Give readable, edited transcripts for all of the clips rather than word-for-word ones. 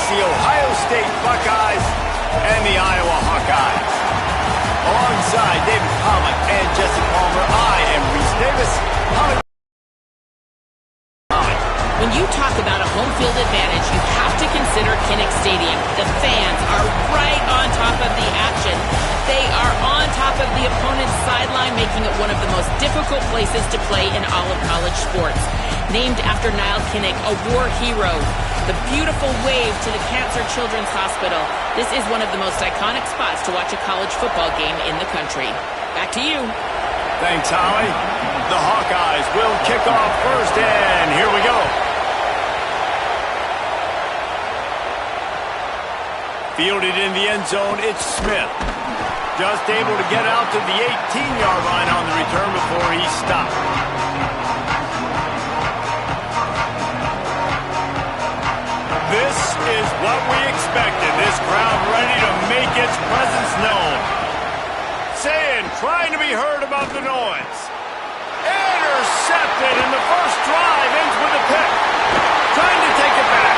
the Ohio State Buckeyes and the Iowa Hawkeyes. Alongside David Pollack and Jesse Palmer, I am Reese Davis. When you talk about a home field advantage, you have to consider Kinnick Stadium. The fans are right on top of the action. They are on top of the opponent's sideline, making it one of the most difficult places to play in all of college sports. Named after Niall Kinnick, a war hero, the beautiful wave to the Cancer Children's Hospital. This is one of the most iconic spots to watch a college football game in the country. Back to you. Thanks, Holly. The Hawkeyes will kick off first, and here we go. Fielded in the end zone, it's Smith. Just able to get out to the 18-yard line on the return before he stopped. This is what we expected. This crowd ready to make its presence known. Saying, trying to be heard about the noise. Intercepted, and the first drive ends with a pick. Trying to take it back.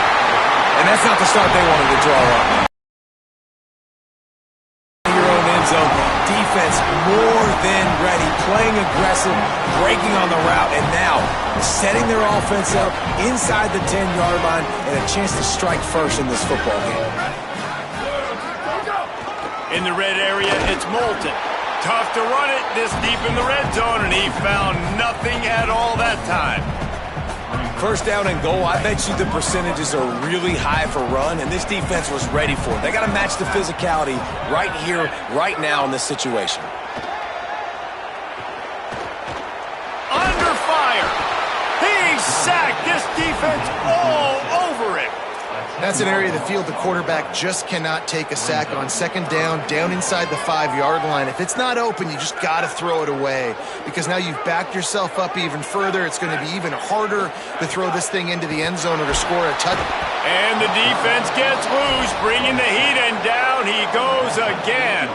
And that's not the start they wanted to draw up. Zone. Defense more than ready, playing aggressive, breaking on the route, and now setting their offense up inside the 10-yard line and a chance to strike first in this football game. In the red area, it's Moulton. Tough to run it this deep in the red zone, and he found nothing at all that time. First down and goal, I bet you the percentages are really high for run, and this defense was ready for it. They got to match the physicality right here, right now in this situation. Under fire. He sacked this defense all over it. That's an area of the field the quarterback just cannot take a sack on. Second down, down inside the 5-yard line. If it's not open, you just got to throw it away because now you've backed yourself up even further. It's going to be even harder to throw this thing into the end zone or to score a touchdown. And the defense gets loose, bringing the heat, and down he goes again.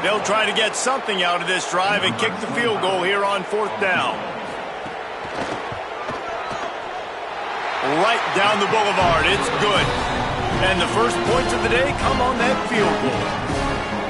They'll try to get something out of this drive and kick the field goal here on fourth down. Right down the boulevard, it's good. And the first points of the day come on that field goal.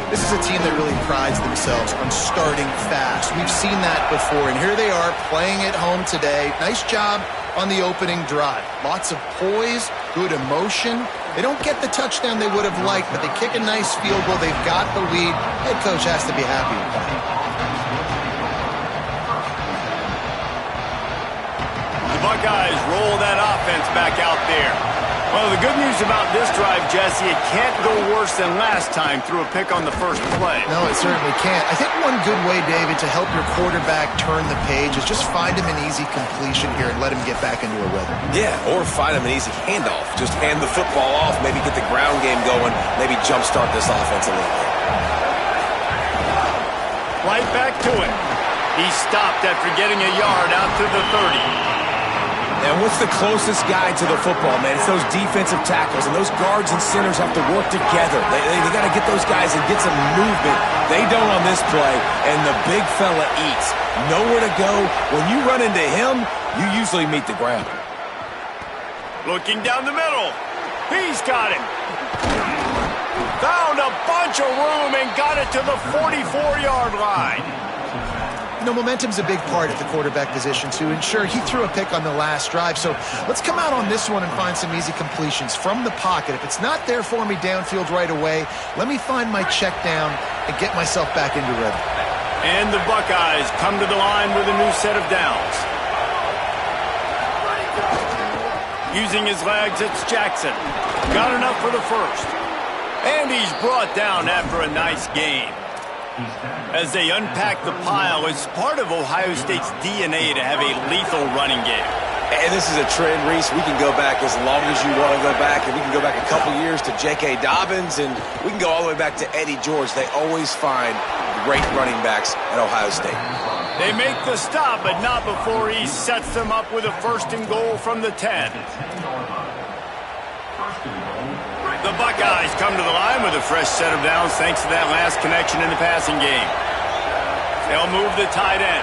This is a team that really prides themselves on starting fast. We've seen that before, and here they are playing at home today. Nice job on the opening drive. Lots of poise, good emotion. They don't get the touchdown they would have liked, but they kick a nice field goal. They've got the lead. Head coach has to be happy with that. The Buckeyes roll that offense back out there. Well, the good news about this drive, Jesse, it can't go worse than last time through a pick on the first play. No, it certainly can't. I think one good way, David, to help your quarterback turn the page is just find him an easy completion here and let him get back into a rhythm. Yeah, or find him an easy handoff. Just hand the football off, maybe get the ground game going, maybe jumpstart this offense a little bit. Right back to it. He stopped after getting a yard out to the 30. And what's the closest guy to the football, man? It's those defensive tackles, and those guards and centers have to work together. They got to get those guys and get some movement. They don't on this play, and the big fella eats. Nowhere to go. When you run into him, you usually meet the ground. Looking down the middle. He's got it. Found a bunch of room and got it to the 44-yard line. You know, momentum's a big part at the quarterback position, too. And sure, he threw a pick on the last drive. So let's come out on this one and find some easy completions from the pocket. If it's not there for me downfield right away, let me find my check down and get myself back into rhythm. And the Buckeyes come to the line with a new set of downs. Using his legs, it's Jackson. Got enough for the first. And he's brought down after a nice gain. As they unpack the pile, it's part of Ohio State's DNA to have a lethal running game. And this is a trend, Reese. We can go back as long as you want to go back, and we can go back a couple years to J.K. Dobbins, and we can go all the way back to Eddie George. They always find great running backs at Ohio State. They make the stop, but not before he sets them up with a first and goal from the 10. The Buckeyes come to the line with a fresh set of downs thanks to that last connection in the passing game. They'll move the tight end.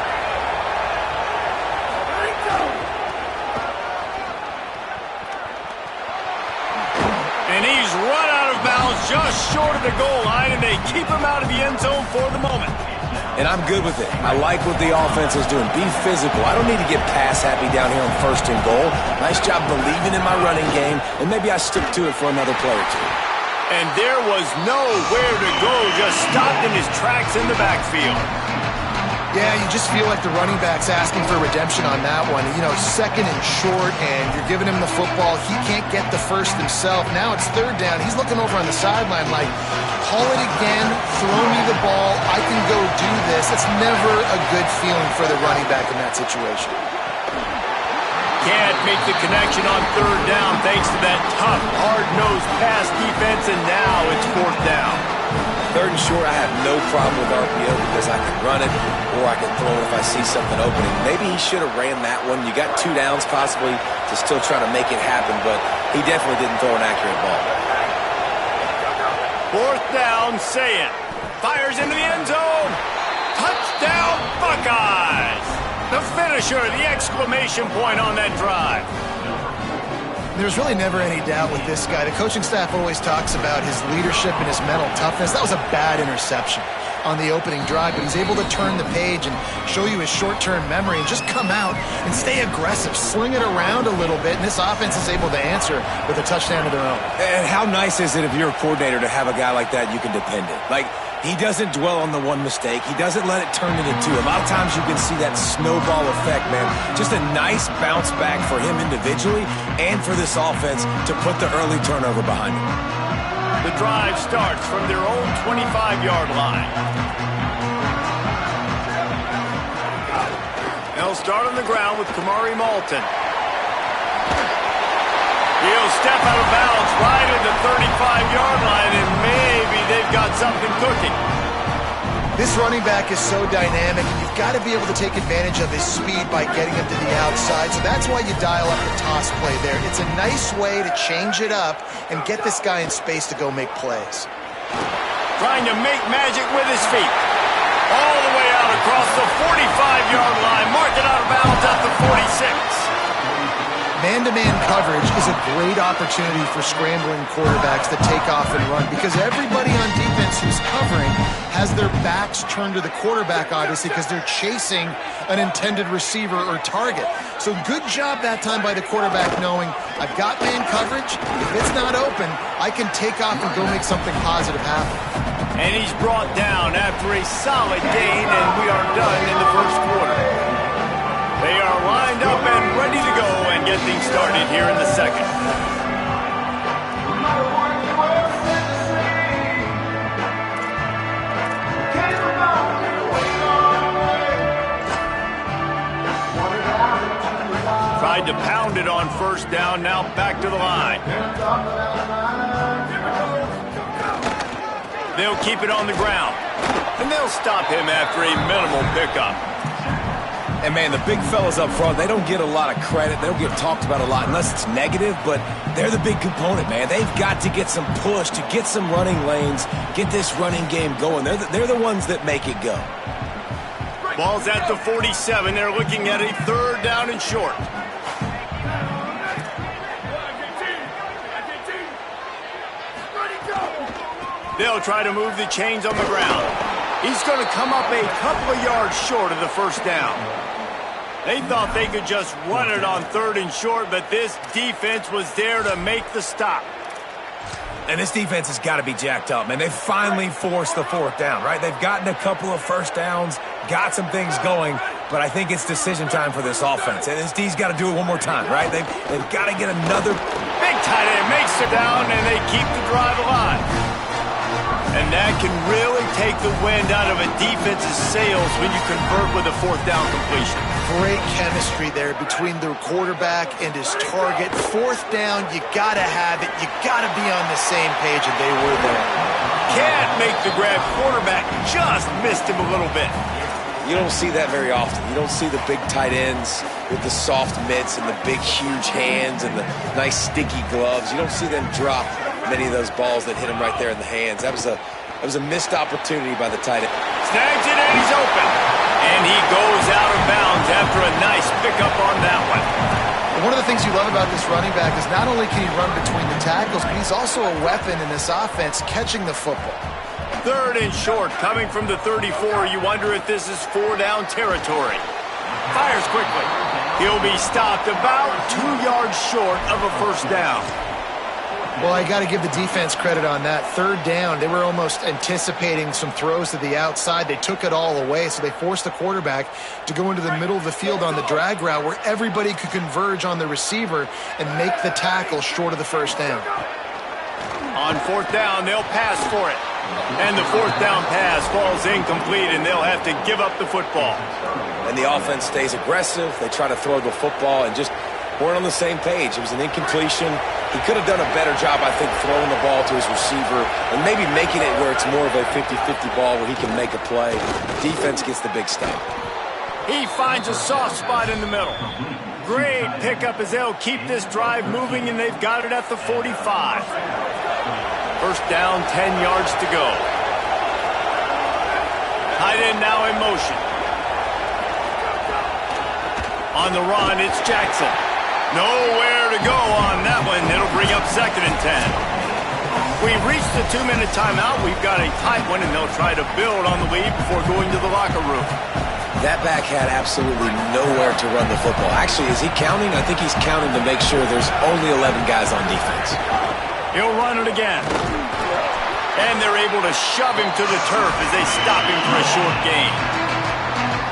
And he's the goal line, and they keep him out of the end zone for the moment. And I'm good with it. I like what the offense is doing. Be physical. I don't need to get pass happy down here on 1st and goal. Nice job believing in my running game, and maybe I stick to it for another play or two. And there was nowhere to go, just stopped in his tracks in the backfield. Yeah, you just feel like the running back's asking for redemption on that one. You know, 2nd and short, and you're giving him the football. He can't get the first himself. Now it's 3rd down. He's looking over on the sideline like, call it again, throw me the ball, I can go do this. It's never a good feeling for the running back in that situation. Can't make the connection on 3rd down thanks to that tough, hard-nosed pass defense, and now it's 4th down. 3rd and short, I have no problem with RPO because I can run it or I can throw it if I see something opening. Maybe he should have ran that one. You got 2 downs possibly to still try to make it happen, but he definitely didn't throw an accurate ball. 4th down, say it. Fires into the end zone. Touchdown, Buckeyes. The finisher, the exclamation point on that drive. There's really never any doubt with this guy. The coaching staff always talks about his leadership and his mental toughness. That was a bad interception on the opening drive, but he's able to turn the page and show you his short-term memory and just come out and stay aggressive, sling it around a little bit, and this offense is able to answer with a touchdown of their own. And how nice is it if you're a coordinator to have a guy like that you can depend on? Like, he doesn't dwell on the one mistake. He doesn't let it turn into 2. A lot of times you can see that snowball effect, man. Just a nice bounce back for him individually and for this offense to put the early turnover behind him. The drive starts from their own 25-yard line. They'll start on the ground with Kamari Malton. He'll step out of bounds right at the 35-yard line, and maybe they've got something cooking. This running back is so dynamic, and you've got to be able to take advantage of his speed by getting him to the outside, so that's why you dial up the toss play there. It's a nice way to change it up and get this guy in space to go make plays. Trying to make magic with his feet. All the way out across the 45-yard line, mark it out of bounds at the 46. Man-to-man coverage is a great opportunity for scrambling quarterbacks to take off and run because everybody on defense who's covering has their backs turned to the quarterback, obviously, because they're chasing an intended receiver or target. So good job that time by the quarterback knowing, I've got man coverage. If it's not open, I can take off and go make something positive happen. And he's brought down after a solid gain, and we are done in the first quarter. They are lined up and ready to go and get things started here in the second. Tried to pound it on 1st down, now back to the line. They'll keep it on the ground, and they'll stop him after a minimal pickup. And, man, the big fellas up front, they don't get a lot of credit. They don't get talked about a lot unless it's negative, but they're the big component, man. They've got to get some push, to get some running lanes, get this running game going. They're the ones that make it go. Ball's at the 47. They're looking at a 3rd down and short. They'll try to move the chains on the ground. He's going to come up a couple of yards short of the 1st down. They thought they could just run it on 3rd and short, but this defense was there to make the stop. And this defense has got to be jacked up, man. They finally forced the 4th down, right? They've gotten a couple of 1st downs, got some things going, but I think it's decision time for this offense. And this D's got to do it one more time, right? They've got to get another. Big tight end makes it down, and they keep the drive alive. And that can really take the wind out of a defense's sails when you convert with a 4th down completion. Great chemistry there between the quarterback and his target. 4th down, you got to have it. You got to be on the same page, and they were there. Can't make the grab. Quarterback just missed him a little bit. You don't see that very often. You don't see the big tight ends with the soft mitts and the big, huge hands and the nice, sticky gloves. You don't see them drop many of those balls that hit him right there in the hands. That was a missed opportunity by the tight end. Snags it, and he's open. And he goes out of bounds after a nice pickup on that one. And One of the things you love about this running back is not only can he run between the tackles, but he's also a weapon in this offense catching the football. 3rd and short, coming from the 34. You wonder if this is 4-down territory. Fires quickly. He'll be stopped about 2 yards short of a first down. Well, I got to give the defense credit on that. 3rd down, they were almost anticipating some throws to the outside. They took it all away, so they forced the quarterback to go into the middle of the field on the drag route where everybody could converge on the receiver and make the tackle short of the first down. On 4th down, they'll pass for it. And the 4th down pass falls incomplete, and they'll have to give up the football. And the offense stays aggressive. They try to throw the football and just weren't on the same page. It was an incompletion. He could have done a better job, I think, throwing the ball to his receiver and maybe making it where it's more of a 50-50 ball where he can make a play. Defense gets the big stop. He finds a soft spot in the middle. Great pickup as they'll keep this drive moving, and they've got it at the 45. First down, 10 yards to go. Tight end now in motion. On the run, it's Jackson. Nowhere to go on that one. It'll bring up 2nd and 10. We've reached the 2-minute timeout. We've got a tight one, and they'll try to build on the lead before going to the locker room. That back had absolutely nowhere to run the football. Actually, is he counting? I think he's counting to make sure there's only 11 guys on defense. He'll run it again. And they're able to shove him to the turf as they stop him for a short gain.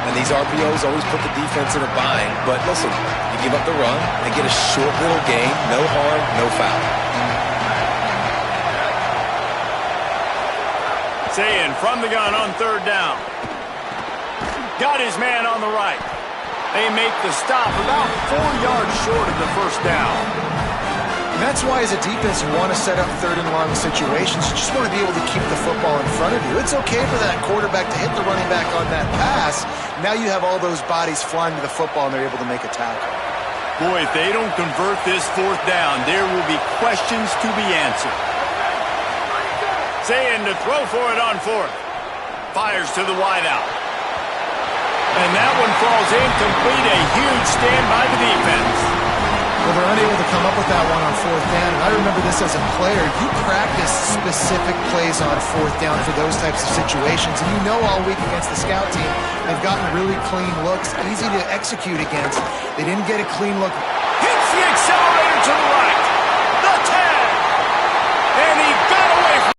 And these RPOs always put the defense in a bind. But listen, you give up the run, they get a short little gain, no harm, no foul. Sayin from the gun on 3rd down. Got his man on the right. They make the stop about 4 yards short of the first down. And that's why, as a defense, you want to set up 3rd and long situations. You just want to be able to keep the football in front of you. It's okay for that quarterback to hit the running back on that pass. Now you have all those bodies flying to the football, and they're able to make a tackle. Boy, if they don't convert this 4th down, there will be questions to be answered. Sayin to throw for it on 4th. Fires to the wideout. And that one falls incomplete. A huge stand by the defense. Well, they're unable to come up with that one on 4th down. And I remember this as a player. You practice specific plays on 4th down for those types of situations. And you know all week against the scout team, they've gotten really clean looks, easy to execute against. They didn't get a clean look. Hits the accelerator to the right. The tag. And he got away from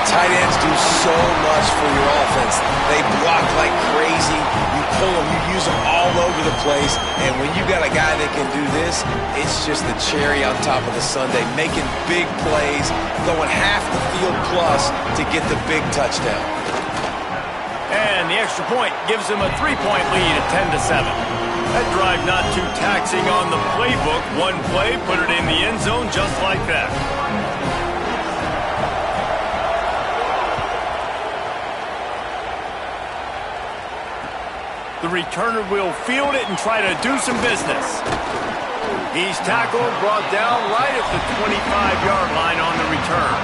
Tight ends do so much for your offense. They block like crazy. You pull them, you use them all over the place. And when you got a guy that can do this, it's just the cherry on top of the sundae, making big plays, going half the field plus to get the big touchdown. And the extra point gives them a 3-point lead at 10-7. That drive not too taxing on the playbook. One play, put it in the end zone just like that. The returner will field it and try to do some business. He's tackled, brought down right at the 25-yard line on the return.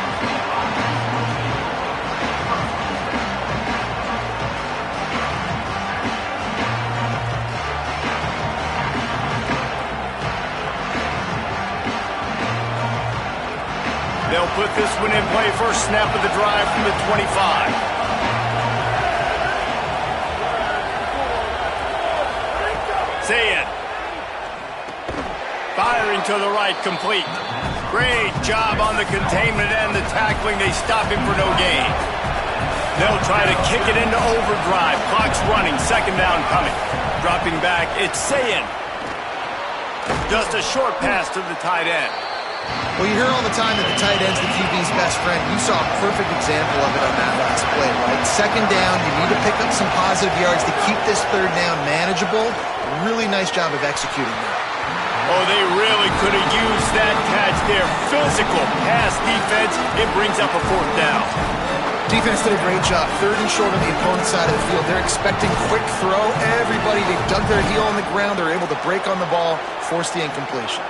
They'll put this one in play first snap of the drive from the 25. Sayin. Firing to the right, complete. Great job on the containment and the tackling. They stop him for no gain. They'll try to kick it into overdrive. Clock's running, 2nd down coming. Dropping back, it's Sayin. Just a short pass to the tight end. Well, you hear all the time that the tight end's the QB's best friend. You saw a perfect example of it on that last play, right? 2nd down, you need to pick up some positive yards to keep this 3rd down manageable. Really nice job of executing that. Oh, they really could have used that catch there. Physical pass defense. It brings up a 4th down. Defense did a great job. 3rd and short on the opponent's side of the field. They're expecting quick throw. Everybody, they dug their heel on the ground. They're able to break on the ball, force the incompletion.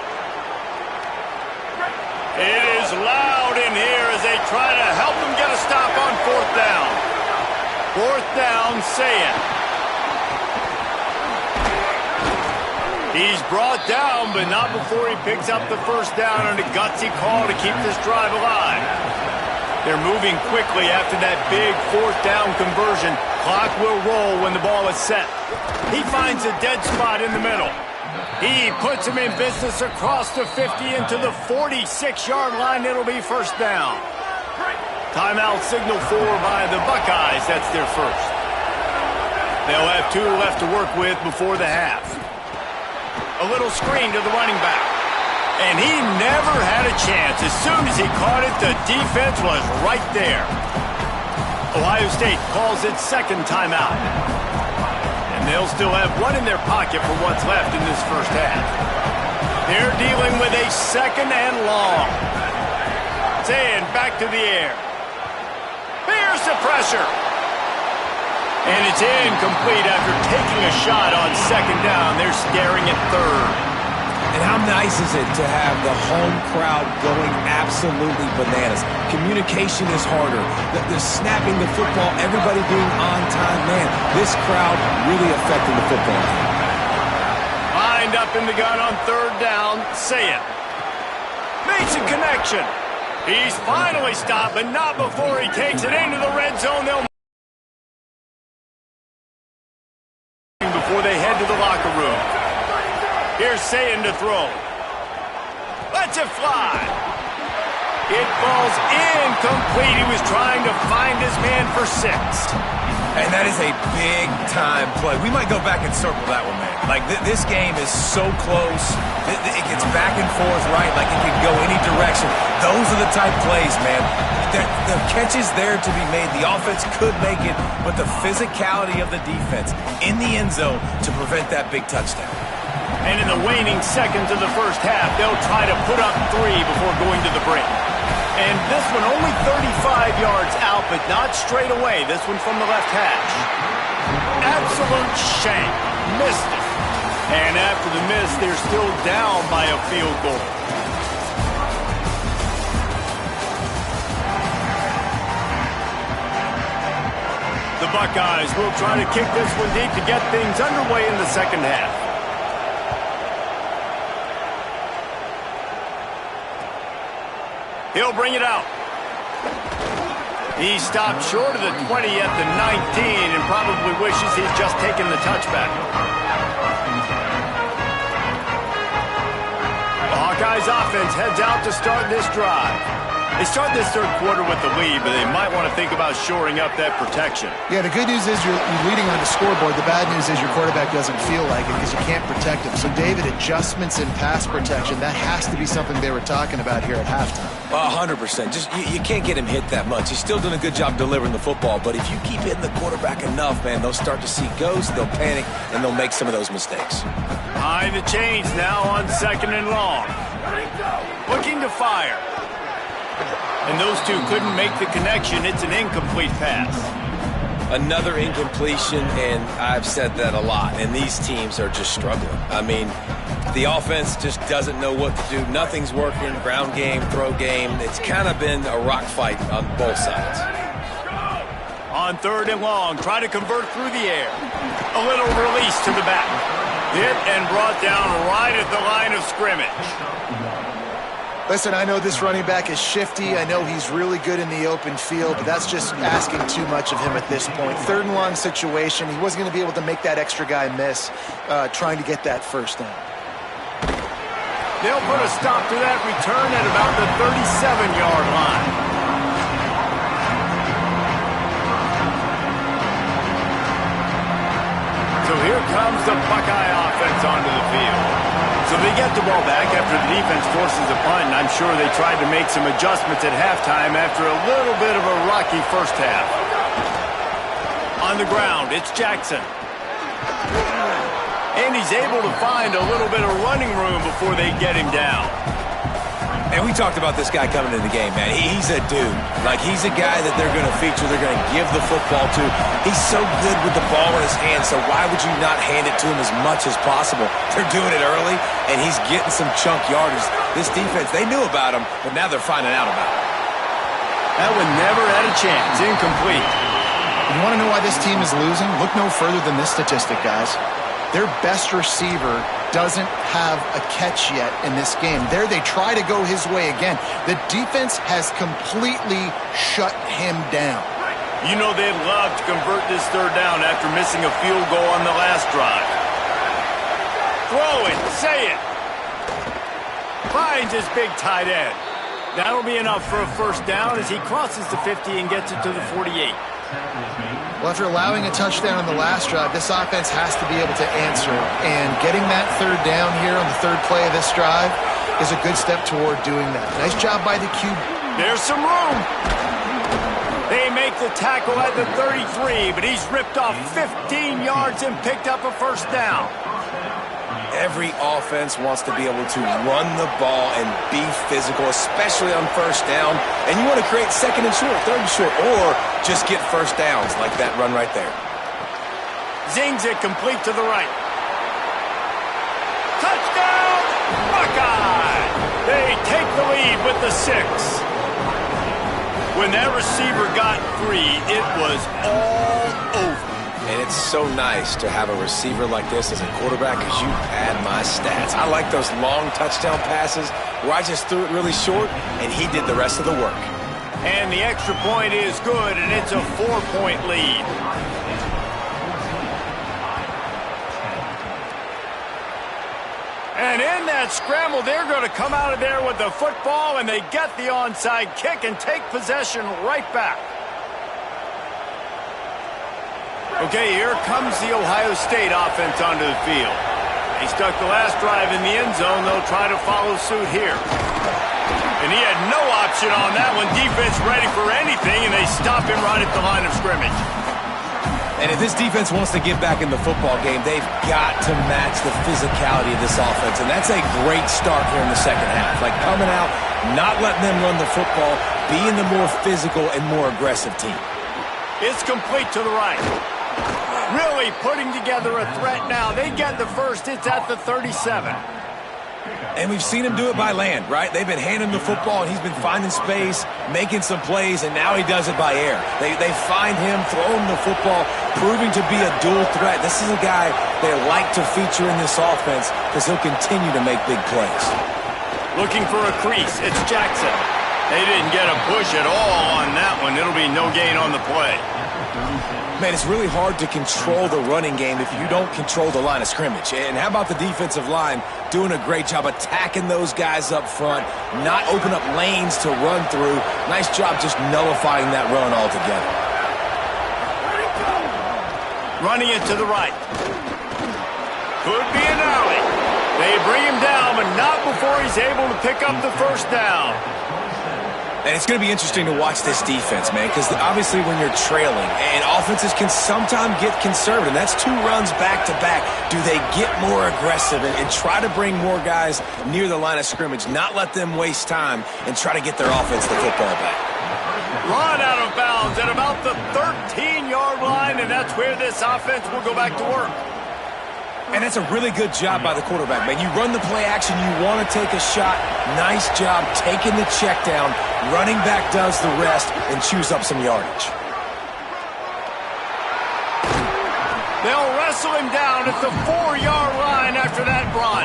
It is loud in here as they try to help them get a stop on 4th down. 4th down, Sayin. He's brought down, but not before he picks up the first down on a gutsy call to keep this drive alive. They're moving quickly after that big fourth down conversion. Clock will roll when the ball is set. He finds a dead spot in the middle. He puts him in business across the 50 into the 46-yard line. It'll be first down. Timeout signal for by the Buckeyes. That's their first. They'll have 2 left to work with before the half. A little screen to the running back. And he never had a chance. As soon as he caught it, the defense was right there. Ohio State calls its second timeout. And they'll still have 1 in their pocket for what's left in this first half. They're dealing with a second and long. Saying back to the air. Here's the pressure. And it's incomplete after taking a shot on second down. They're staring at third. And how nice is it to have the home crowd going absolutely bananas? Communication is harder. The snapping the football, everybody being on time. Man, this crowd really affecting the football game. Lined up in the gun on third down. Say it. Makes a connection. He's finally stopped, but not before he takes it into the red zone. They'll before they head to the locker room. Here's Sayin to throw. Lets it fly. It falls incomplete. He was trying to find his man for 6. And that is a big-time play. We might go back and circle that one, man. Like, this game is so close. It gets back and forth, right? Like, it could go any direction. Those are the type plays, man. The catch is there to be made. The offense could make it, but the physicality of the defense in the end zone to prevent that big touchdown. And in the waning seconds of the first half, they'll try to put up 3 before going to the break. And this one only 35 yards out, but not straight away. This one from the left hash. Absolute shank. Missed it. And after the miss, they're still down by a field goal. The Buckeyes will try to kick this one deep to get things underway in the second half. He'll bring it out. He stopped short of the 20 at the 19 and probably wishes he'd just taken the touchback. The Hawkeyes offense heads out to start this drive. They start this third quarter with the lead, but they might want to think about shoring up that protection. Yeah, the good news is you're leading on the scoreboard. The bad news is your quarterback doesn't feel like it because you can't protect him. So, David, adjustments in pass protection, that has to be something they were talking about here at halftime. 100%. Just you can't get him hit that much. He's still doing a good job delivering the football, but if you keep hitting the quarterback enough, man, they'll start to see ghosts, they'll panic, and they'll make some of those mistakes. Behind the chains now on second and long. Looking to fire. And those two couldn't make the connection. It's an incomplete pass. Another incompletion, and I've said that a lot, and these teams are just struggling. I mean, the offense just doesn't know what to do. Nothing's working. Ground game, throw game. It's kind of been a rock fight on both sides. On third and long, try to convert through the air. A little release to the back. Hit and brought down right at the line of scrimmage. Listen, I know this running back is shifty. I know he's really good in the open field, but that's just asking too much of him at this point. Third and long situation. He wasn't going to be able to make that extra guy miss trying to get that first down. They'll put a stop to that return at about the 37-yard line. So here comes the Buckeye offense onto the field. So they get the ball back after the defense forces a punt, and I'm sure they tried to make some adjustments at halftime after a little bit of a rocky first half. On the ground, it's Jackson. And he's able to find a little bit of running room before they get him down. And we talked about this guy coming into the game, man. He's a dude. Like, he's a guy that they're going to feature, they're going to give the football to. He's so good with the ball in his hands, so why would you not hand it to him as much as possible? They're doing it early, and he's getting some chunk yardage. This defense, they knew about him, but now they're finding out about him. That one never had a chance. Incomplete. You want to know why this team is losing? Look no further than this statistic, guys. their best receiver doesn't have a catch yet in this game. There they try to go his way again. The defense has completely shut him down. You know they'd love to convert this third down after missing a field goal on the last drive. Throw it, say it. Finds his big tight end. That'll be enough for a first down as he crosses the 50 and gets it to the 48. Well, after allowing a touchdown on the last drive, this offense has to be able to answer. And getting that third down here on the third play of this drive is a good step toward doing that. Nice job by the QB. There's some room. They make the tackle at the 33, but he's ripped off 15 yards and picked up a first down. Every offense wants to be able to run the ball and be physical, especially on first down. And you want to create second and short, third and short, or just get first downs like that run right there. Zings it complete to the right. Touchdown, Buckeye! They take the lead with the 6. When that receiver got 3, it was all over. And it's so nice to have a receiver like this as a quarterback because you pad my stats. I like those long touchdown passes where I just threw it really short and he did the rest of the work. And the extra point is good, and it's a 4-point lead. And in that scramble, they're going to come out of there with the football, and they get the onside kick and take possession right back. Okay, here comes the Ohio State offense onto the field. They stuck the last drive in the end zone. They'll try to follow suit here. And he had no option on that one. Defense ready for anything, and they stop him right at the line of scrimmage. And if this defense wants to get back in the football game, they've got to match the physicality of this offense. And that's a great start here in the second half. Like coming out, not letting them run the football, being the more physical and more aggressive team. It's complete to the right. Really putting together a threat now. They get the first. It's at the 37. And we've seen him do it by land, right? They've been handing the football, and he's been finding space, making some plays, and now he does it by air. They find him, throw him the football, proving to be a dual threat. This is a guy they like to feature in this offense because he'll continue to make big plays. Looking for a crease. It's Jackson. They didn't get a push at all on that one. It'll be no gain on the play. Man, it's really hard to control the running game if you don't control the line of scrimmage. And how about the defensive line doing a great job attacking those guys up front, not open up lanes to run through. Nice job just nullifying that run altogether. Running it to the right. Could be an alley. They bring him down, but not before he's able to pick up the first down. And it's going to be interesting to watch this defense, man, because obviously when you're trailing, and offenses can sometimes get conservative. That's 2 runs back-to-back. Do they get more aggressive and try to bring more guys near the line of scrimmage, not let them waste time, and try to get their offense the football back? Run out of bounds at about the 13-yard line, and that's where this offense will go back to work. And that's a really good job by the quarterback, man. You run the play action, you want to take a shot. Nice job taking the check down. Running back does the rest and chews up some yardage. They'll wrestle him down at the 4-yard line after that run.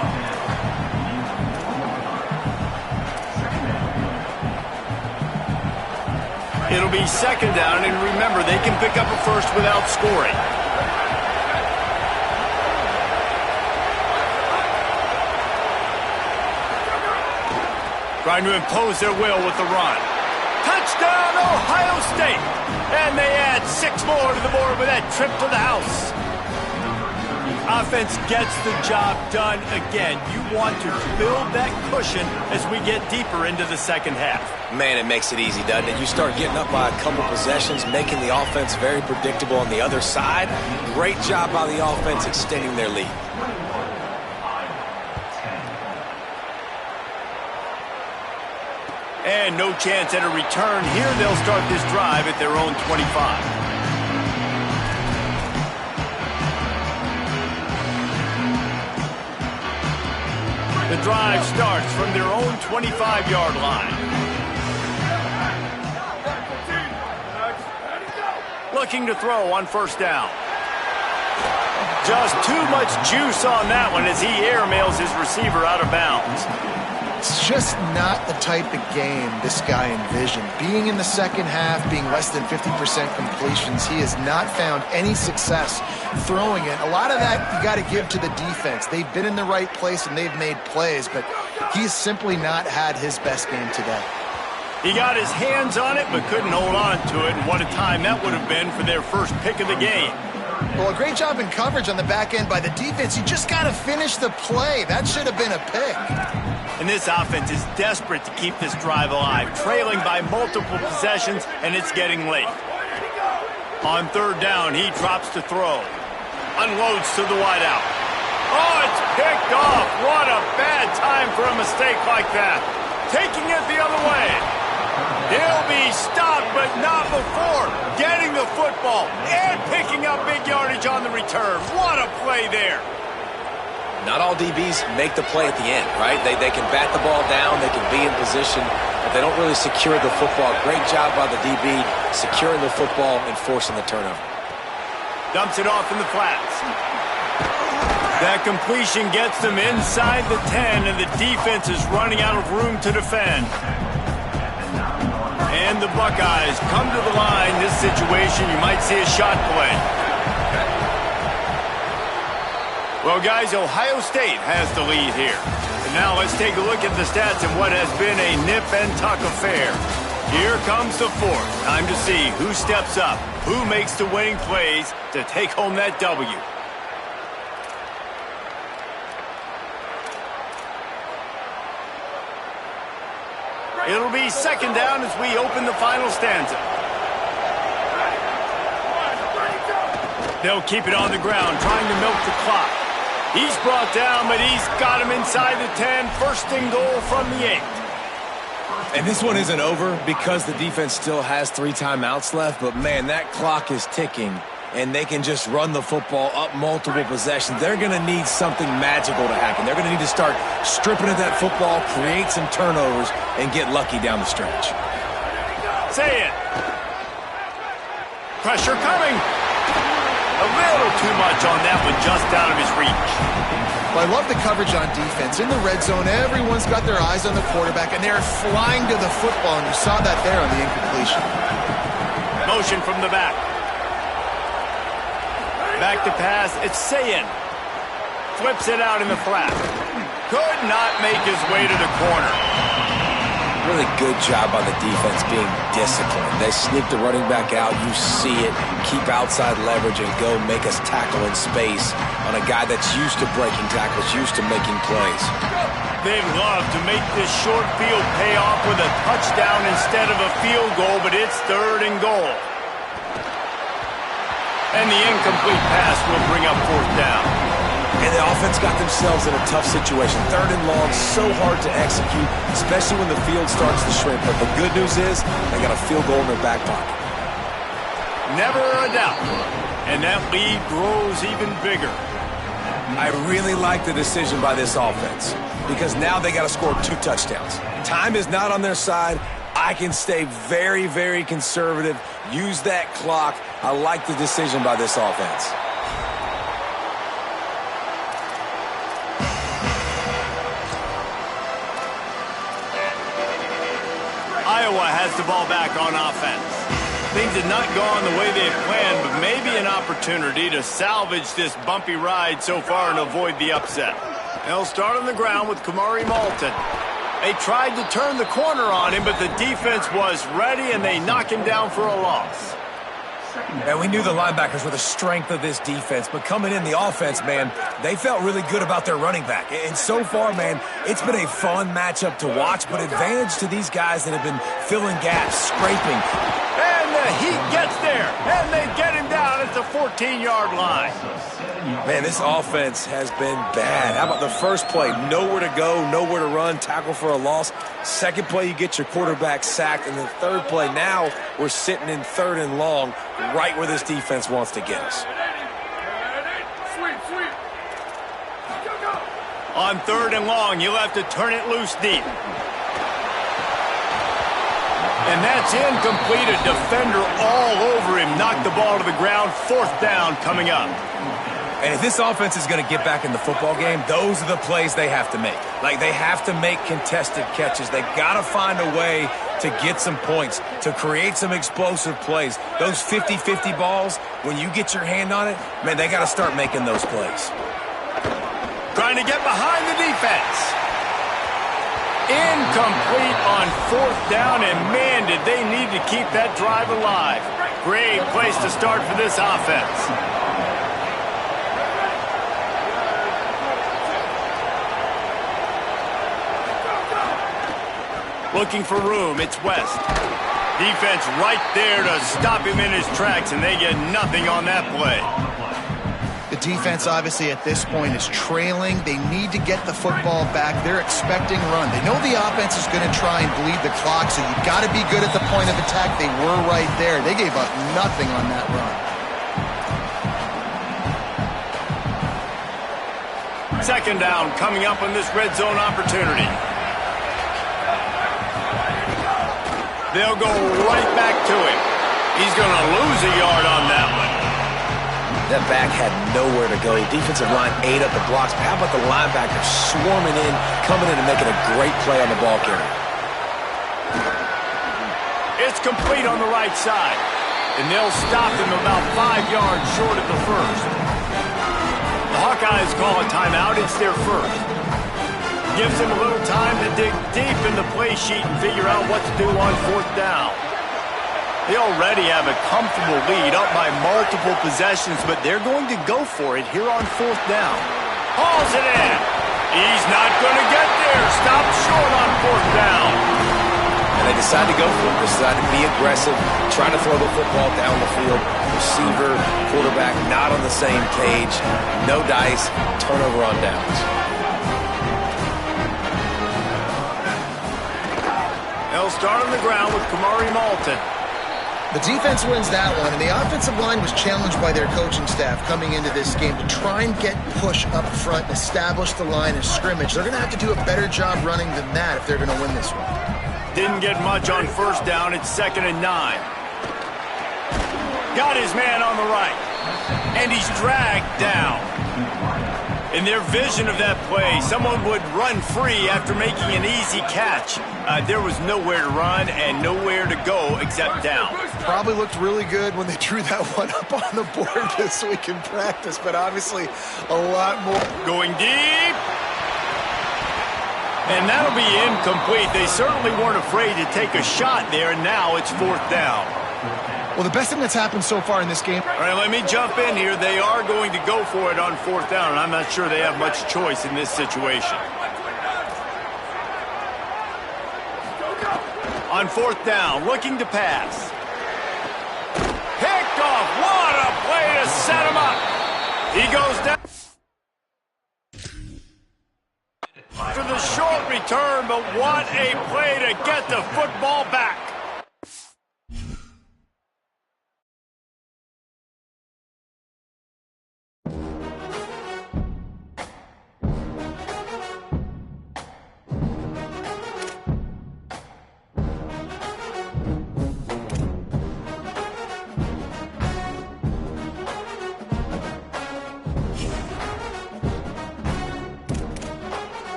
It'll be second down, and remember, they can pick up a first without scoring. Trying to impose their will with the run. Touchdown, Ohio State! And they add 6 more to the board with that trip to the house. Offense gets the job done again. You want to build that cushion as we get deeper into the second half. Man, it makes it easy, doesn't it? You start getting up by a couple possessions, making the offense very predictable on the other side. Great job by the offense extending their lead. And no chance at a return here. They'll start this drive at their own 25. The drive starts from their own 25-yard line. Looking to throw on first down. just too much juice on that one as he airmails his receiver out of bounds. It's just not the type of game this guy envisioned. Being in the second half, being less than 50% completions, he has not found any success throwing it. A lot of that you got to give to the defense. They've been in the right place and they've made plays, but he's simply not had his best game today. He got his hands on it but couldn't hold on to it, and what a time that would have been for their first pick of the game. Well, a great job in coverage on the back end by the defense. You just got to finish the play. That should have been a pick. And this offense is desperate to keep this drive alive, trailing by multiple possessions, and it's getting late. On third down, he drops to throw. Unloads to the wideout. Oh, it's picked off. What a bad time for a mistake like that. Taking it the other way. He'll be stopped, but not before getting the football and picking up big yardage on the return. What a play there. Not all DBs make the play at the end, right? They can bat the ball down, they can be in position, but they don't really secure the football. Great job by the DB securing the football and forcing the turnover. Dumps it off in the flats. That completion gets them inside the 10, and the defense is running out of room to defend. And the Buckeyes come to the line. This situation, you might see a shot play. Well, guys, Ohio State has the lead here. And now let's take a look at the stats in what has been a nip-and-tuck affair. Here comes the fourth. Time to see who steps up, who makes the winning plays to take home that W. It'll be second down as we open the final stanza. They'll keep it on the ground, trying to milk the clock. He's brought down, but he's got him inside the 10. First and goal from the 8. And this one isn't over because the defense still has 3 timeouts left, but man, that clock is ticking, and they can just run the football up multiple possessions. They're going to need something magical to happen. They're going to need to start stripping at that football, create some turnovers, and get lucky down the stretch. Say it. Pressure coming. A little too much on that one, just out of his reach. Well, I love the coverage on defense. In the red zone, everyone's got their eyes on the quarterback, and they're flying to the football, and you saw that there on the incompletion. Motion from the back. Back to pass, it's Sayin. Flips it out in the flat. Could not make his way to the corner. Really good job by the defense being disciplined. They sneak the running back out, you see it, keep outside leverage and go make us tackle in space on a guy that's used to breaking tackles, used to making plays. They'd love to make this short field pay off with a touchdown instead of a field goal, but it's third and goal. And the incomplete pass will bring up fourth down. And the offense got themselves in a tough situation. Third and long, so hard to execute, especially when the field starts to shrink. But the good news is they got a field goal in their back pocket. Never a doubt. And that lead grows even bigger. I really like the decision by this offense because now they got to score 2 touchdowns. Time is not on their side. I can stay very, very conservative, use that clock. I like the decision by this offense. Iowa has the ball back on offense. Things had not gone the way they had planned, but maybe an opportunity to salvage this bumpy ride so far and avoid the upset. They'll start on the ground with Kamari Malton. They tried to turn the corner on him, but the defense was ready, and they knock him down for a loss. And we knew the linebackers were the strength of this defense, but coming in the offense, man, they felt really good about their running back. And so far, man, it's been a fun matchup to watch, but advantage to these guys that have been filling gaps, scraping. And the heat gets there, and they get him down at the 14-yard line. Man, this offense has been bad. How about the first play? Nowhere to go, nowhere to run, tackle for a loss. Second play, you get your quarterback sacked. And the third play, now we're sitting in third and long, right where this defense wants to get us. On third and long, you'll have to turn it loose deep. And that's incomplete. A defender all over him. Knocked the ball to the ground. Fourth down coming up. And if this offense is going to get back in the football game, those are the plays they have to make. Like, they have to make contested catches. They got to find a way to get some points, to create some explosive plays. Those 50-50 balls, when you get your hand on it, man, they got to start making those plays. Trying to get behind the defense. Incomplete on 4th down, and man, did they need to keep that drive alive. Great place to start for this offense. Looking for room, it's West. Defense right there to stop him in his tracks, and they get nothing on that play. The defense, obviously, at this point is trailing. They need to get the football back. They're expecting run. They know the offense is going to try and bleed the clock, so you've got to be good at the point of attack. They were right there. They gave up nothing on that run. 2nd down coming up on this red zone opportunity. They'll go right back to him. He's going to lose a yard on that one. That back had nowhere to go. Defensive line ate up the blocks. But how about the linebacker swarming in, coming in and making a great play on the ball carrier? It's complete on the right side. And they'll stop him about 5 yards short of the first. The Hawkeyes call a timeout. It's their first. Gives him a little time to dig deep in the play sheet and figure out what to do on 4th down. They already have a comfortable lead, up by multiple possessions, but they're going to go for it here on 4th down. Hauls it in. He's not going to get there. Stopped short on 4th down. And they decide to go for it. They decide to be aggressive, try to throw the football down the field. Receiver, quarterback, not on the same page. No dice, turnover on downs. They'll start on the ground with Kamari Malton. The defense wins that one, and the offensive line was challenged by their coaching staff coming into this game to try and get push up front and establish the line of scrimmage. They're going to have to do a better job running than that if they're going to win this one. Didn't get much on 1st down. It's 2nd and 9. Got his man on the right, and he's dragged down. In their vision of that play, someone would run free after making an easy catch. There was nowhere to run and nowhere to go except down. Probably looked really good when they drew that one up on the board this week in practice, but obviously a lot more. Going deep. And that'll be incomplete. They certainly weren't afraid to take a shot there, and now it's 4th down. Well, the best thing that's happened so far in this game. All right, let me jump in here. They are going to go for it on 4th down, and I'm not sure they have much choice in this situation. On 4th down, looking to pass. Picked off. What a play to set him up. He goes down for the short return, but what a play to get the football back.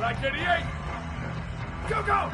Black 88. Go, go.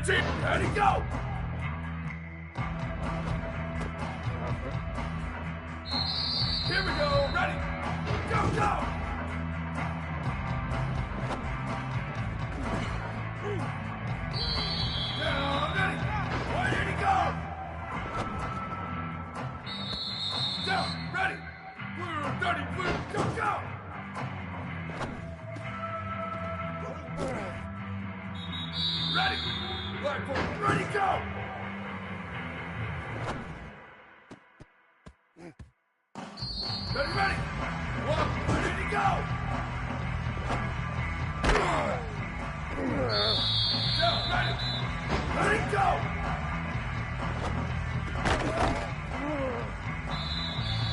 Ready, go! Here we go, ready, go, go! Down, ready, where did he go? Down, ready, blue, dirty, blue, go, go! Ready, black, blue, ready, go! Ready, one, ready to go! Down, ready, go!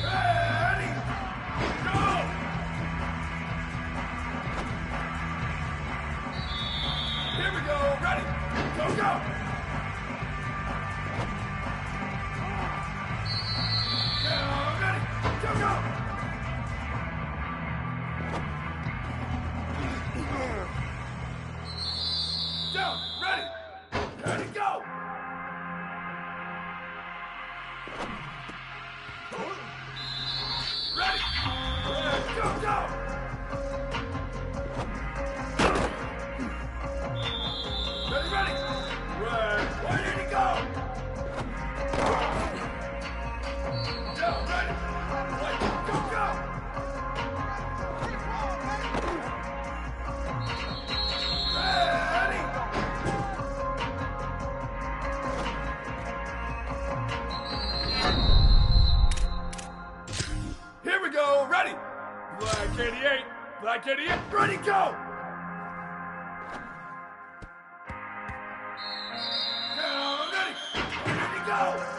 Ready, go! Here we go, ready, go, go! Down, ready, go, go! Down, ready, go! Ready, go, go! Ready, where did he go? Down, ready, go, go! Ready! Here we go, ready! Black 88, ready, go! Down, ready, go!